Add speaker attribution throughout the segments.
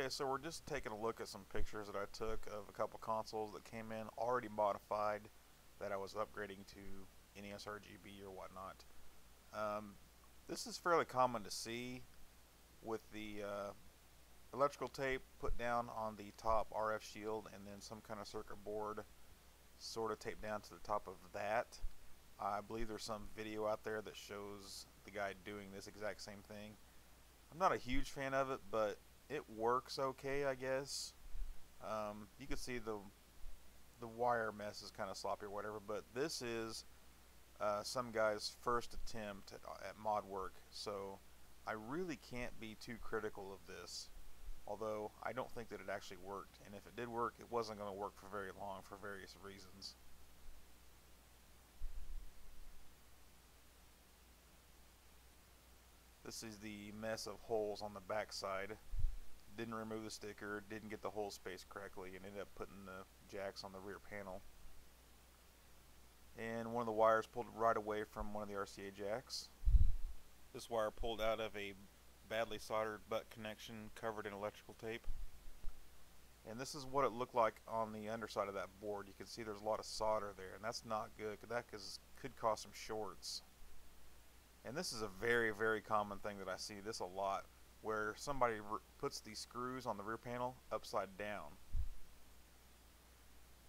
Speaker 1: Okay, so we're just taking a look at some pictures that I took of a couple consoles that came in already modified that I was upgrading to NES RGB or whatnot. This is fairly common to see with the electrical tape put down on the top RF shield and then some kind of circuit board sort of taped down to the top of that. I believe there's some video out there that shows the guy doing this exact same thing. I'm not a huge fan of it, but it works okay, I guess. You can see the wire mess is kind of sloppy or whatever, but this is some guy's first attempt at mod work, so I really can't be too critical of this. Although I don't think that it actually worked, and if it did work, it wasn't going to work for very long for various reasons. This is the mess of holes on the back side. Didn't remove the sticker, didn't get the hole spaced correctly, and ended up putting the jacks on the rear panel. And one of the wires pulled right away from one of the RCA jacks. This wire pulled out of a badly soldered butt connection covered in electrical tape. And this is what it looked like on the underside of that board. You can see there's a lot of solder there, and that's not good. That could cause some shorts. And this is a very, very common thing that I see this a lot, where somebody puts these screws on the rear panel upside down.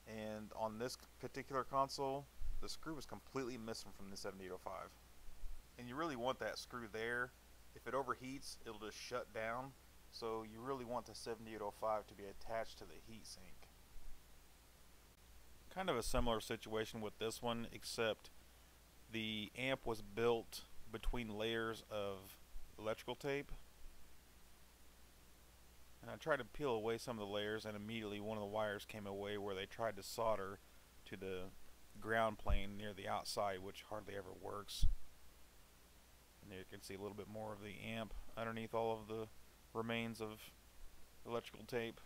Speaker 1: And on this particular console, the screw was completely missing from the 7805. And you really want that screw there. If it overheats, it'll just shut down. So you really want the 7805 to be attached to the heatsink. Kind of a similar situation with this one, except the amp was built between layers of electrical tape. And I tried to peel away some of the layers, and immediately one of the wires came away where they tried to solder to the ground plane near the outside, which hardly ever works. And there you can see a little bit more of the amp underneath all of the remains of electrical tape.